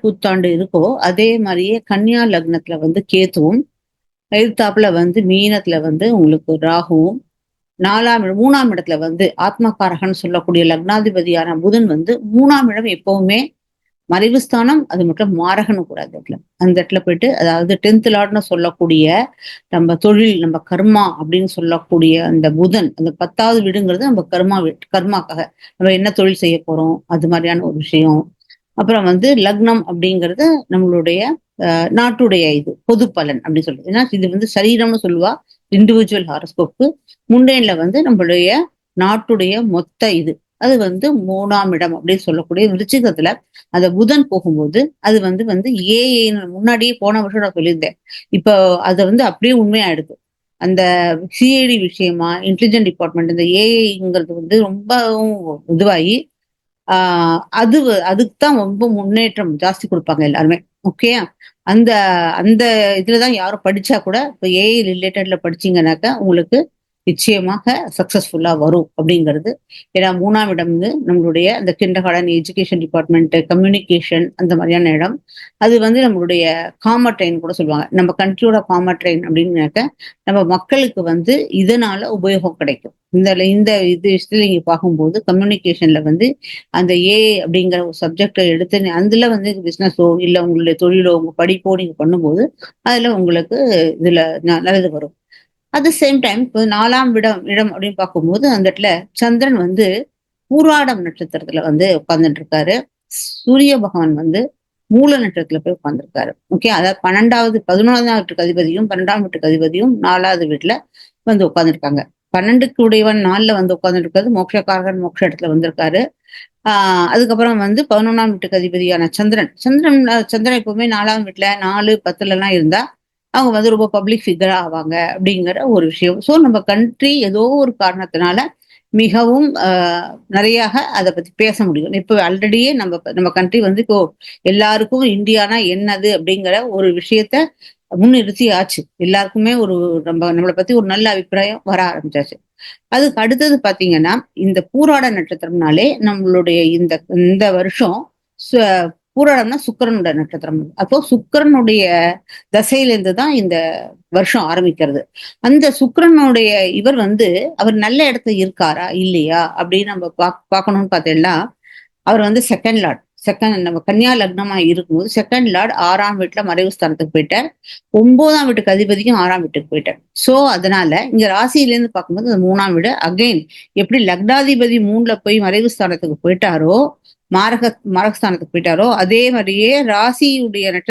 புத்தாண்டு இருக்கோ அதே மாதிரியே கன்னியா லக்னத்துல வந்து கேத்துவும், எதிர்த்தாப்புல வந்து மீனத்துல வந்து உங்களுக்கு ராகுவும், 3ஆம் இடத்துல வந்து ஆத்மகாரகன் சொல்லக்கூடிய லக்னாதிபதியான புதன் வந்து 3ஆம் இடம் எப்பவுமே மறைவு ஸ்தானம். அது மட்டும் மாரகனும் கூட அந்த இடத்துல. அந்த இடத்துல போயிட்டு அதாவது 10th லார்ட்னு சொல்லக்கூடிய நம்ம தொழில், நம்ம கர்மா அப்படின்னு சொல்லக்கூடிய அந்த புதன், அந்த 10வது வீடுங்கிறது நம்ம கர்மாக்காக. நம்ம என்ன தொழில் செய்ய போறோம்? அது மாதிரியான ஒரு விஷயம். அப்புறம் வந்து லக்னம் அப்படிங்கிறது நம்மளுடைய நாட்டுடைய இது பொது பலன் அப்படின்னு சொல்றது. ஏன்னா இது வந்து சரீரம்னு சொல்லுவா, இண்டிவிஜுவல் ஹாரோஸ்கோப்பு. முண்டேன்ல வந்து நம்மளுடைய நாட்டுடைய மொத்த இது. அது வந்து 3ஆம் இடம் அப்படின்னு சொல்லக்கூடிய விருச்சிகத்துல அந்த புதன் போகும்போது அது வந்து வந்து முன்னாடியே போன வருஷம் நான் சொல்லியிருந்தேன். இப்போ அதை வந்து அப்படியே உண்மையாயிடுது. அந்த சிஐடி விஷயமா இன்டெலிஜென்ட் டிபார்ட்மெண்ட் இந்த ஏஐங்கிறது வந்து ரொம்பவும் இதுவாகி அதுக்கு தான் ரொம்ப முன்னேற்றம் ஜாஸ்தி கொடுப்பாங்க எல்லாருமே. ஓகே. அந்த அந்த இதுலதான் யாரும் படிச்சா கூட இப்போ ஏஐ ரிலேட்டட்ல படிச்சீங்கன்னாக்கா உங்களுக்கு நிச்சயமாக சக்சஸ்ஃபுல்லா வரும் அப்படிங்கிறது. ஏன்னா 3ஆம் இடம் வந்து நம்மளுடைய அந்த kinder garden education department, communication அந்த மாதிரியான இடம். அது வந்து நம்மளுடைய காமர் ட்ரெயின் கூட சொல்லுவாங்க. நம்ம கண்ட்ரியோட காமர் ட்ரெயின் அப்படின்னாக்க நம்ம மக்களுக்கு வந்து இதனால உபயோகம் கிடைக்கும். இந்த இது விஷயத்துல நீங்க பார்க்கும்போது கம்யூனிகேஷன்ல வந்து அந்த ஏஐ அப்படிங்கிற ஒரு சப்ஜெக்டை எடுத்து அதுல வந்து பிசினஸோ இல்ல உங்களுடைய தொழிலோ உங்க படிப்போ நீங்க பண்ணும்போது அதுல உங்களுக்கு இதுல நல்லது வரும். அட் த சேம் டைம் இப்போ 4ஆம் இடம் அப்படின்னு பார்க்கும்போது அந்த இடத்துல சந்திரன் வந்து பூராடம் நட்சத்திரத்துல வந்து உட்கார்ந்துட்டு இருக்காரு. சூரிய பகவான் வந்து மூல நட்சத்திரத்துல போய் உட்கார்ந்துருக்காரு. ஓகே. அதாவது 11ஆவது வீட்டுக்கு அதிபதியும் 12ஆம் வீட்டுக்கு அதிபதியும் 4வது வீட்டுல வந்து உட்கார்ந்துருக்காங்க. 12க்கு உடையவன் 4ல வந்து உட்கார்ந்துட்டு இருக்காரு. மோட்சக்காரகன் மோட்ச இடத்துல வந்திருக்காரு. அதுக்கப்புறம் வந்து 11ஆம் வீட்டுக்கு அதிபதியான சந்திரன் எப்பவுமே 4ஆம் வீட்டுல 4, 10ல எல்லாம் இருந்தா அவங்க வந்து ரொம்ப பப்ளிக் ஃபிகரா ஆவாங்க அப்படிங்கிற ஒரு விஷயம். ஸோ நம்ம கண்ட்ரி ஏதோ ஒரு காரணத்தினால மிகவும் நிறையாக அதை பத்தி பேச முடியும். இப்போ ஆல்ரெடியே நம்ம கண்ட்ரி வந்து இப்போ எல்லாருக்கும் இந்தியானா என்னது அப்படிங்கிற ஒரு விஷயத்த முன்னிறுத்தி ஆச்சு. எல்லாருக்குமே ஒரு நம்மளை பத்தி ஒரு நல்ல அபிப்பிராயம் வர ஆரம்பிச்சாச்சு. அதுக்கு அடுத்தது பாத்தீங்கன்னா இந்த பூராட நட்சத்திரம்னாலே நம்மளுடைய இந்த இந்த வருஷம் பூராடம்னா சுக்கிரனோட நட்சத்திரம். அப்போ சுக்கிரனுடைய தசையிலிருந்து தான் இந்த வருஷம் ஆரம்பிக்கிறது. அந்த சுக்கிரனுடைய இவர் வந்து அவர் நல்ல இடத்துல இருக்காரா இல்லையா அப்படின்னு நம்ம பார்க்கணும்னு பார்த்தீங்கன்னா அவர் வந்து செகண்ட் நம்ம கன்னியா லக்னமா இருக்கும்போது செகண்ட் லார்ட் 6ஆம் வீட்டுல மறைவு ஸ்தானத்துக்கு போயிட்டார். 9ஆம் வீட்டுக்கு அதிபதியும் 6ஆம் வீட்டுக்கு போயிட்டார். சோ அதனால இங்க ராசியிலேருந்து பார்க்கும்போது அந்த 3ஆம் வீடு அகைன் எப்படி லக்னாதிபதி 3ல போய் மறைவு ஸ்தானத்துக்கு போயிட்டாரோ, மாரகஸ்தானத்துக்கு போயிட்டாரோ அதே மாதிரியே ராசியுடைய